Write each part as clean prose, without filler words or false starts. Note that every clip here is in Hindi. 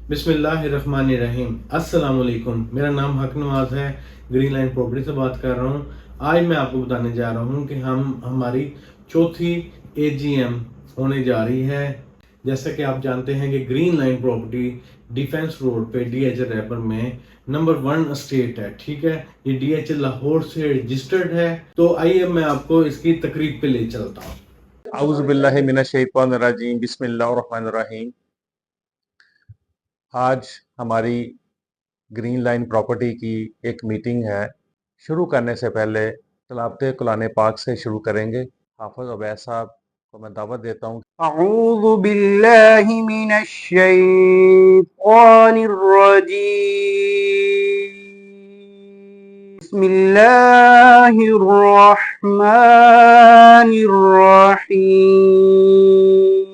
बिस्मिल्लाहिर्रहमानिर्रहीम। अस्सलाम वालेकुम। मेरा नाम हक नवाज है, ग्रीन लाइन प्रॉपर्टी से बात कर रहा हूँ। आज मैं आपको बताने जा रहा हूँ कि हमारी चौथी एजीएम होने जा रही है। जैसा कि आप जानते हैं कि green line property defence road पे डीएचएल रैपर में नंबर 1 स्टेट है। ठीक है, ये डीएचएल लाहौर से रजिस्टर्ड है। तो आइए मैं आपको इसकी तकरीब पे ले चलता हूँ। आउज़ुबिल्लाहि मिनश्शैतानिर्रजीम बिस्मिल्लाहिर्रहमानिर्रहीम। आज हमारी ग्रीन लाइन प्रॉपर्टी की एक मीटिंग है। शुरू करने से पहले तलावत कुरान पाक से शुरू करेंगे। हाफ़िज़ उबैद साहब को मैं दावत देता हूँ। अऊज़ु बिल्लाहि मिनश्शैतानिर्रजीम। बिस्मिल्लाहिर्रहमानिर्रहीम।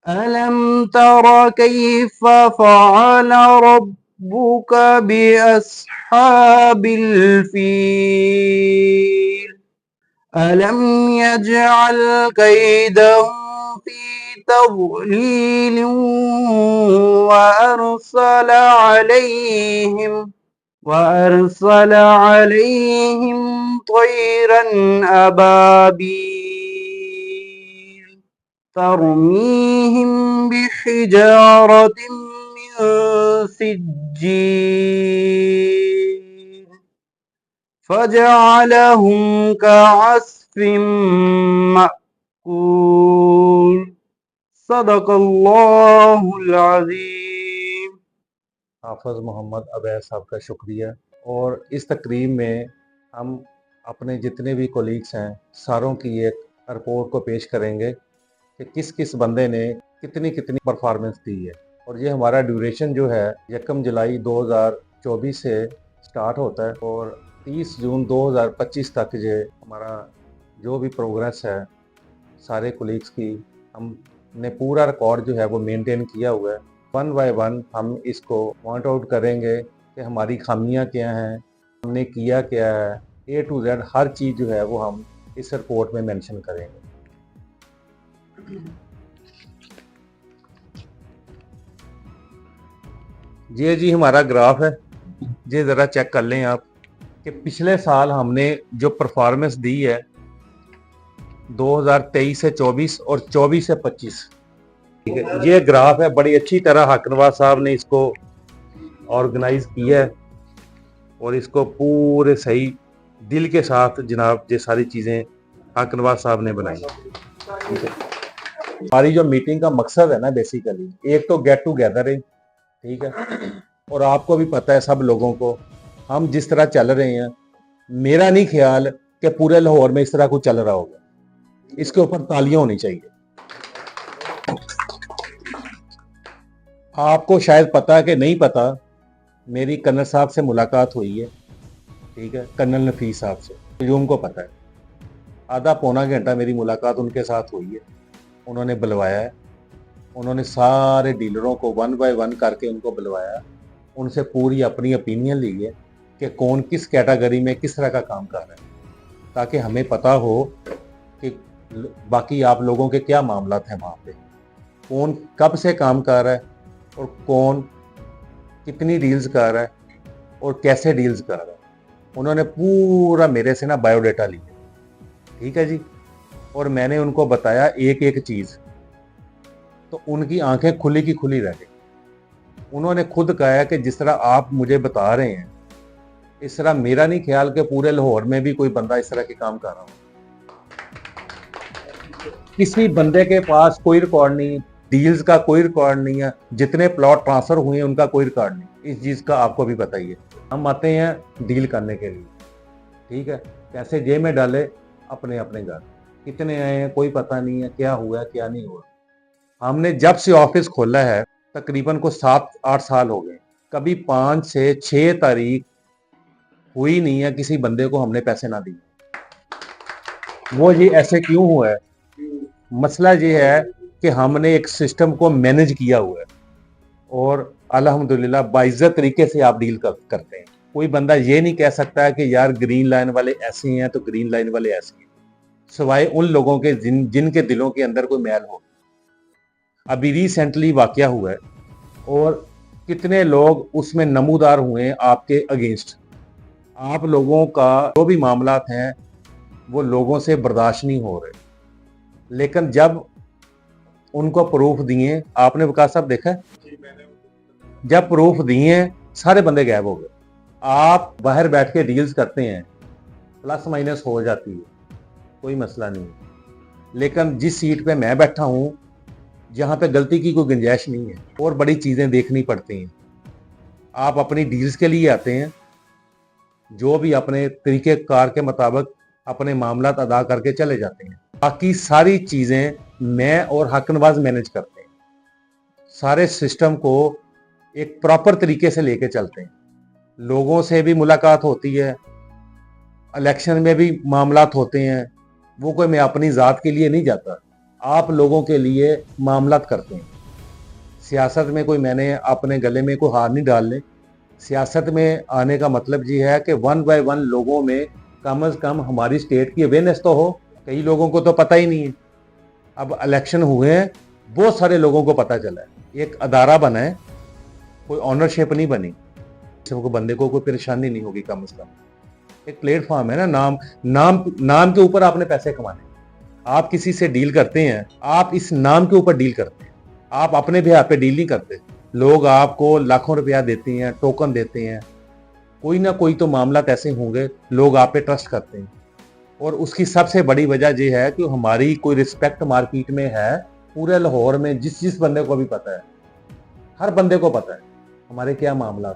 अलम तरा कैफ़ फ़अल रब्बुक बिअस्हाबिल फ़ील। अलम यजअल कैदहुम फ़ी तज़लील वअरसल अलैहिम तयरन अबाबील तरमीहिम बिहिजारतिन मिन सिज्जील फजअलहुम कअस्फिन मअकूल। सदक़ल्लाहुल अज़ीम। हाफ़िज़ मोहम्मद उबैद साहब का शुक्रिया। और इस तकरीब में हम अपने जितने भी कोलीग्स हैं सारों की एक रिपोर्ट को पेश करेंगे कि किस किस बंदे ने कितनी कितनी परफॉर्मेंस दी है। और ये हमारा ड्यूरेशन जो है 1 जुलाई 2024 से स्टार्ट होता है और 30 जून 2025 तक ये हमारा जो भी प्रोग्रेस है सारे कोलीग्स की हमने पूरा रिकॉर्ड जो है वो मेंटेन किया हुआ है। 1 बाय 1 हम इसको पॉइंट आउट करेंगे कि हमारी खामियां क्या हैं, हमने किया क्या है, ए टू जेड हर चीज़ जो है वो हम इस रिपोर्ट में मेंशन करेंगे। ये जी हमारा ग्राफ है, ये ज़रा चेक कर लें आप कि पिछले साल हमने जो परफॉर्मेंस दी है 2023 से 24 और 24 से 25, ठीक है। ये ग्राफ है, बड़ी अच्छी तरह हक नवाज साहब ने इसको ऑर्गेनाइज किया है और इसको पूरे सही दिल के साथ जनाब ये सारी चीज़ें हक नवाज साहब ने बनाई, ठीक है। हमारी जो मीटिंग का मकसद है ना, बेसिकली एक तो गेट टूगेदर है, ठीक है। और आपको भी पता है सब लोगों को हम जिस तरह चल रहे हैं, मेरा नहीं ख्याल कि पूरे लाहौर में इस तरह कुछ चल रहा होगा। इसके ऊपर तालियां होनी चाहिए। आपको शायद पता है कि नहीं पता, मेरी कर्नल साहब से मुलाकात हुई है, ठीक है, कर्नल नफीस साहब से, यूम को पता है। आधा पौना घंटा मेरी मुलाकात उनके साथ हुई है। उन्होंने बुलवाया है, उन्होंने सारे डीलरों को 1 बाय 1 करके उनको बुलवाया, उनसे पूरी अपनी ओपिनियन ली है कि कौन किस कैटेगरी में किस तरह का काम कर रहा है, ताकि हमें पता हो कि बाकी आप लोगों के क्या मामला हैं वहाँ पे, कौन कब से काम कर रहा है और कौन कितनी डील्स कर रहा है और कैसे डील्स कर रहा है। उन्होंने पूरा मेरे से ना बायोडाटा लिया, ठीक है जी। और मैंने उनको बताया एक एक चीज़, तो उनकी आंखें खुली की खुली रह गई। उन्होंने खुद कहा है कि जिस तरह आप मुझे बता रहे हैं, इस तरह मेरा नहीं ख्याल कि पूरे लाहौर में भी कोई बंदा इस तरह के काम कर रहा हो। किसी बंदे के पास कोई रिकॉर्ड नहीं, डील्स का कोई रिकॉर्ड नहीं है, जितने प्लॉट ट्रांसफर हुए हैं उनका कोई रिकॉर्ड नहीं। इस चीज़ का आपको भी पता ही है। हम आते हैं डील करने के लिए, ठीक है। पैसे जेब में डाले, अपने अपने घर, कितने आए हैं कोई पता नहीं है, क्या हुआ है क्या नहीं हुआ। हमने जब से ऑफिस खोला है तकरीबन को 7-8 साल हो गए, कभी 5 से 6 तारीख हुई नहीं है किसी बंदे को हमने पैसे ना दिए। वो ये ऐसे क्यों हुआ है? मसला ये है कि हमने एक सिस्टम को मैनेज किया हुआ है और अल्हम्दुलिल्लाह बाइज्जत तरीके से आप डील करते हैं। कोई बंदा ये नहीं कह सकता है कि यार ग्रीन लाइन वाले ऐसे हैं तो ग्रीन लाइन वाले ऐसे हैं, सिवाय उन लोगों के जिनके दिलों के अंदर कोई मैल हो। अभी रिसेंटली वाकया हुआ है, और कितने लोग उसमें नमूदार हुए आपके अगेंस्ट। आप लोगों का जो भी मामला हैं वो लोगों से बर्दाश्त नहीं हो रहे, लेकिन जब उनको प्रूफ दिए, आपने विकास साहब देखा है? जब प्रूफ दिए सारे बंदे गायब हो गए। आप बाहर बैठ के डील्स करते हैं, प्लस माइनस हो जाती है, कोई मसला नहीं है, लेकिन जिस सीट पे मैं बैठा हूं जहां पे गलती की कोई गुंजाइश नहीं है और बड़ी चीजें देखनी पड़ती हैं। आप अपनी डील्स के लिए आते हैं, जो भी अपने तरीके कार के मुताबिक अपने मामला अदा करके चले जाते हैं। बाकी सारी चीजें मैं और हक नवाज मैनेज करते हैं, सारे सिस्टम को एक प्रॉपर तरीके से लेके चलते हैं। लोगों से भी मुलाकात होती है, इलेक्शन में भी मामलात होते हैं, वो कोई मैं अपनी ज़ात के लिए नहीं जाता, आप लोगों के लिए मामलात करते हैं। सियासत में कोई मैंने अपने गले में कोई हार नहीं डालने। सियासत में आने का मतलब ये है कि वन बाय वन लोगों में कम से कम हमारी स्टेट की अवेयरनेस तो हो। कई लोगों को तो पता ही नहीं है। अब इलेक्शन हुए हैं, बहुत सारे लोगों को पता चला है। एक अदारा बना है, कोई ऑनरशिप नहीं बनी, को बंदे को कोई परेशानी नहीं होगी। कम से कम एक प्लेटफॉर्म है ना, नाम के ऊपर आपने पैसे कमाने। आप किसी से डील करते हैं, आप इस नाम के ऊपर डील करते हैं, आप अपने भी पे डील नहीं करते। लोग आपको लाखों रुपया देते हैं, टोकन देते हैं, कोई ना कोई तो मामला ऐसे होंगे, लोग आप पे ट्रस्ट करते हैं। और उसकी सबसे बड़ी वजह यह है कि हमारी कोई रिस्पेक्ट मार्केट में है, पूरे लाहौर में जिस बंदे को भी पता है, हर बंदे को पता है हमारे क्या मामला।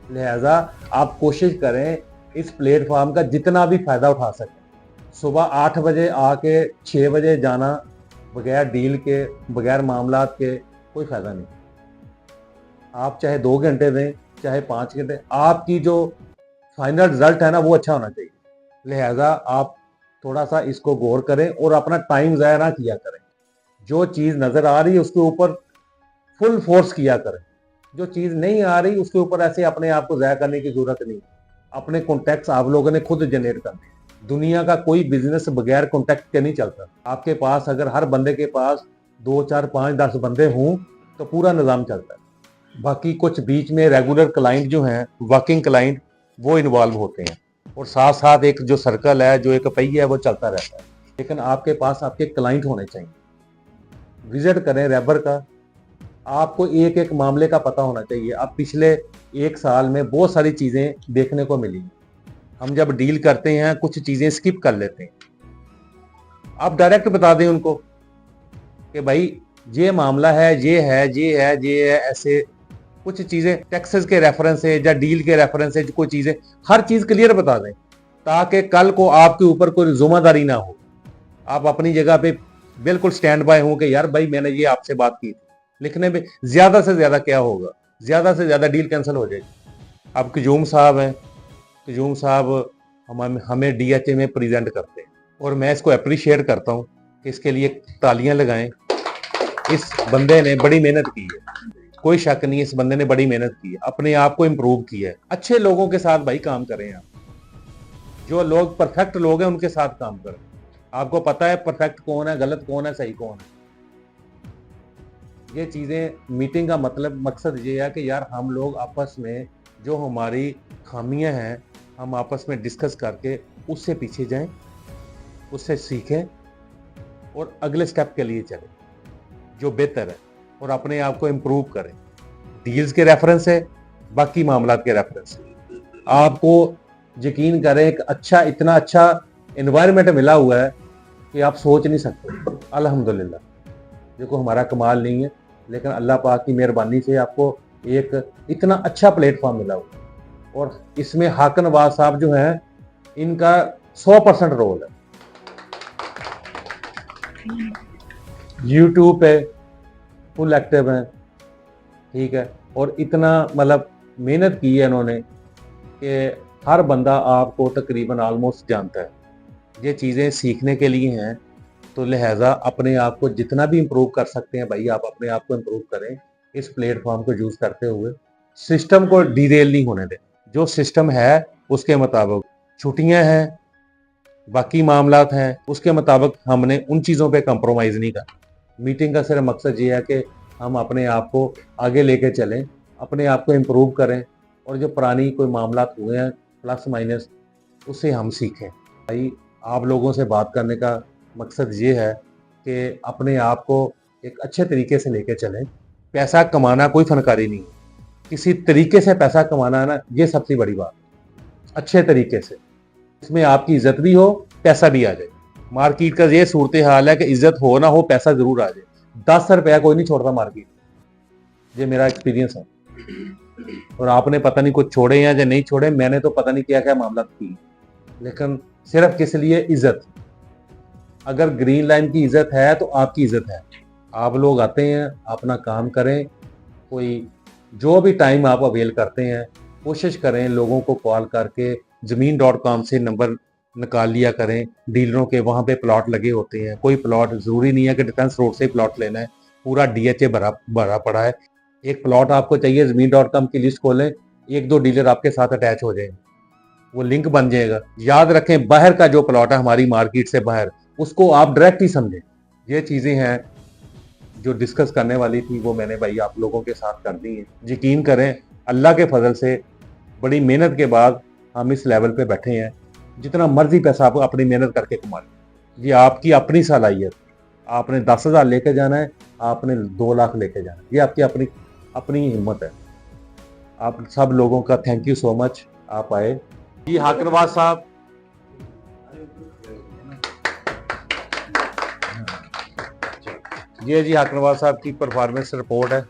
लिहाजा आप कोशिश करें इस प्लेटफॉर्म का जितना भी फायदा उठा सकें। सुबह 8 बजे आके 6 बजे जाना बगैर डील के, बगैर मामलात के, कोई फायदा नहीं। आप चाहे 2 घंटे दें, चाहे 5 घंटे, आपकी जो फाइनल रिजल्ट है ना वो अच्छा होना चाहिए। लिहाजा आप थोड़ा सा इसको गौर करें और अपना टाइम ज़ाया ना किया करें। जो चीज़ नज़र आ रही है उसके ऊपर फुल फोर्स किया करें, जो चीज़ नहीं आ रही उसके ऊपर ऐसे अपने आप को ज़ाया करने की ज़रूरत नहीं। अपने कॉन्टैक्ट्स आप लोगों ने खुद जनरेट करने। दुनिया का कोई बिजनेस बगैर कॉन्टैक्ट के नहीं चलता। आपके पास अगर हर बंदे के पास 2, 4, 5, 10 बंदे हों तो पूरा निज़ाम चलता है। बाकी कुछ बीच में रेगुलर क्लाइंट जो हैं, वर्किंग क्लाइंट, वो इन्वॉल्व होते हैं और साथ साथ एक जो सर्कल है, जो एक पहिया है, वो चलता रहता है। लेकिन आपके पास आपके क्लाइंट होने चाहिए। विजिट करें रैबर का, आपको एक एक मामले का पता होना चाहिए। अब पिछले 1 साल में बहुत सारी चीज़ें देखने को मिली। हम जब डील करते हैं कुछ चीज़ें स्किप कर लेते हैं। आप डायरेक्ट बता दें उनको कि भाई ये मामला है, ये है, ये है, ये है। ऐसे कुछ चीज़ें टैक्सेस के रेफरेंस से या डील के रेफरेंस से कोई चीज़ें, हर चीज़ क्लियर बता दें ताकि कल को आपके ऊपर कोई जिम्मेदारी ना हो। आप अपनी जगह पे बिल्कुल स्टैंड बाय हों कि यार भाई मैंने ये आपसे बात की थी। लिखने में ज़्यादा से ज़्यादा क्या होगा, ज़्यादा से ज़्यादा डील कैंसिल हो जाएगी। अब क्यूम साहब हैं, क्यूम साहब हमें DHA में प्रेजेंट करते हैं और मैं इसको अप्रिशिएट करता हूँ कि इसके लिए तालियां लगाएं। इस बंदे ने बड़ी मेहनत की है, कोई शक नहीं है, इस बंदे ने बड़ी मेहनत की है, अपने आप को इम्प्रूव किया है। अच्छे लोगों के साथ भाई काम करें आप, जो लोग परफेक्ट लोग हैं उनके साथ काम करें। आपको पता है परफेक्ट कौन है, गलत कौन है, सही कौन है। ये चीज़ें, मीटिंग का मकसद ये है कि यार हम लोग आपस में जो हमारी खामियां हैं हम आपस में डिस्कस करके उससे पीछे जाएं, उससे सीखें और अगले स्टेप के लिए चलें जो बेहतर है और अपने आप को इम्प्रूव करें। डील्स के रेफरेंस से, बाकी मामलात के रेफरेंस से आपको यकीन करें एक अच्छा, इतना अच्छा एनवायरनमेंट मिला हुआ है कि आप सोच नहीं सकते। अल्हम्दुलिल्लाह, देखो हमारा कमाल नहीं है, लेकिन अल्लाह पाक की मेहरबानी से आपको एक इतना अच्छा प्लेटफॉर्म मिला हुआ है। और इसमें हक नवाज साहब जो हैं, इनका 100% रोल है। YouTube पे फुल एक्टिव हैं, ठीक है, और इतना मतलब मेहनत की है इन्होंने कि हर बंदा आपको तकरीबन ऑलमोस्ट जानता है। ये चीज़ें सीखने के लिए हैं, तो लिहाजा अपने आप को जितना भी इम्प्रूव कर सकते हैं भाई आप अपने आप को इम्प्रूव करें इस प्लेटफॉर्म को यूज़ करते हुए। सिस्टम को डिरेल नहीं होने दें, जो सिस्टम है उसके मुताबिक। छुट्टियां हैं, बाकी मामलात हैं, उसके मुताबिक हमने उन चीज़ों पे कंप्रोमाइज़ नहीं करना। मीटिंग का सिर्फ मकसद ये है कि हम अपने आप को आगे लेके चलें, अपने आप को इम्प्रूव करें और जो पुरानी कोई मामला हुए हैं प्लस माइनस उससे हम सीखें। भाई आप लोगों से बात करने का मकसद ये है कि अपने आप को एक अच्छे तरीके से लेके चलें। पैसा कमाना कोई फनकारी नहीं है, किसी तरीके से पैसा कमाना है ना, ये सबसे बड़ी बात, अच्छे तरीके से, इसमें आपकी इज्जत भी हो, पैसा भी आ जाए। मार्केट का ये सूरत हाल है कि इज्जत हो ना हो पैसा जरूर आ जाए। 10 रुपया कोई नहीं छोड़ता मार्केट, ये मेरा एक्सपीरियंस है। और आपने पता नहीं कुछ छोड़े या नहीं छोड़े, मैंने तो पता नहीं क्या क्या मामला की, लेकिन सिर्फ किस लिए, इज्जत। अगर ग्रीन लाइन की इज्जत है तो आपकी इज्जत है। आप लोग आते हैं, अपना काम करें, कोई जो भी टाइम आप अवेल करते हैं कोशिश करें लोगों को कॉल करके ज़मीन.com से नंबर निकाल लिया करें। डीलरों के वहाँ पे प्लॉट लगे होते हैं, कोई प्लॉट ज़रूरी नहीं है कि डिफेंस रोड से ही प्लॉट लेना है, पूरा DHA भरा पड़ा है। एक प्लॉट आपको चाहिए, ज़मीन.com की लिस्ट खोलें, 1-2 डीलर आपके साथ अटैच हो जाएंगे, वो लिंक बन जाएगा। याद रखें, बाहर का जो प्लॉट है हमारी मार्केट से बाहर, उसको आप डायरेक्ट ही समझें। ये चीज़ें हैं जो डिस्कस करने वाली थी, वो मैंने भाई आप लोगों के साथ कर दी है। यकीन करें, अल्लाह के फजल से बड़ी मेहनत के बाद हम इस लेवल पे बैठे हैं। जितना मर्जी पैसा आप अपनी मेहनत करके कमा लें, ये आपकी अपनी सलाहियत। आपने 10,000 लेके जाना है, आपने 2 लाख लेके जाना है, ये आपकी अपनी अपनी हिम्मत है। आप सब लोगों का थैंक यू सो मच, आप आए जी। हाकनवाज साहब, ये जी हाकनवाज साहब की परफॉर्मेंस रिपोर्ट है।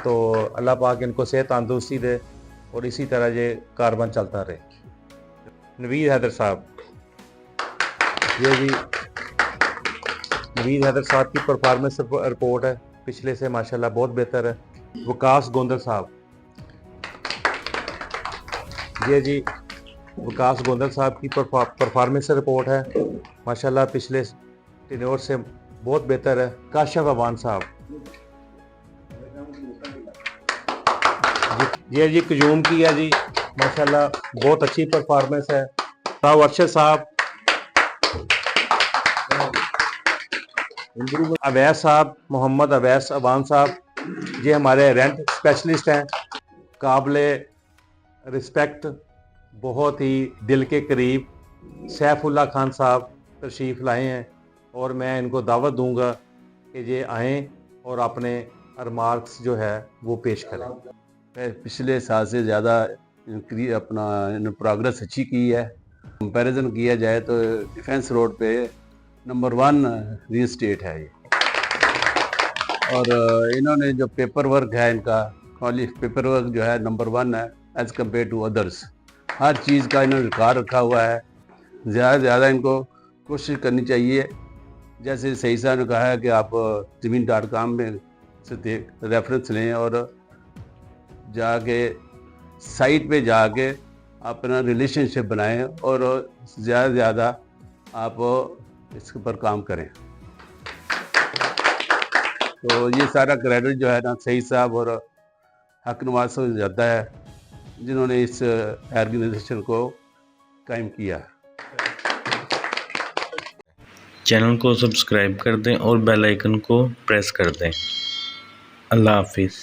तो अल्लाह पाक इनको सेहत तंदुरुस्ती दे और इसी तरह ये कारबन चलता रहे। नवीद हैदर साहब, ये जी नवीद हैदर साहब की परफॉर्मेंस रिपोर्ट है, पिछले से माशाल्लाह बहुत बेहतर है। वकास गोंदल साहब, ये जी वकास गोंदल साहब की परफॉर्मेंस रिपोर्ट है, माशाल्लाह पिछले टेन्योर से बहुत बेहतर है। काशिफ अवान साहब, ये जी कजूम की है जी, माशाल्लाह बहुत अच्छी परफॉर्मेंस है। अरशद साहब, अवैस साहब, मोहम्मद अवैस अवान साहब, ये हमारे रेंट स्पेशलिस्ट हैं, काबिले रिस्पेक्ट, बहुत ही दिल के करीब। सैफुल्ला खान साहब तशरीफ़ लाए हैं और मैं इनको दावत दूंगा कि ये आएँ और अपने रिमार्क्स जो है वो पेश करें। पिछले साल से ज़्यादा अपना प्रोग्रेस अच्छी की है। कंपैरिजन किया जाए तो डिफेंस रोड पे नंबर 1 रियल स्टेट है ये। और इन्होंने जो पेपर वर्क है इनका, पेपर वर्क जो है नंबर 1 है एज़ कम्पेयर टू अदर्स। हर चीज़ का इन्होंने रिकॉर्ड रखा हुआ है। ज़्यादा से ज़्यादा इनको कोशिश करनी चाहिए। जैसे सही साहब ने कहा है कि आप ज़मीन.com में से रेफरेंस लें और जाके साइट पे जाके अपना रिलेशनशिप बनाएं और ज़्यादा से ज़्यादा आप इसके ऊपर काम करें। तो ये सारा क्रेडिट जो है ना सही साहब और हकनवाज से जाता है, जिन्होंने इस ऑर्गेनाइजेशन को कायम किया। चैनल को सब्सक्राइब कर दें और बेल आइकन को प्रेस कर दें। अल्लाह हाफिज़।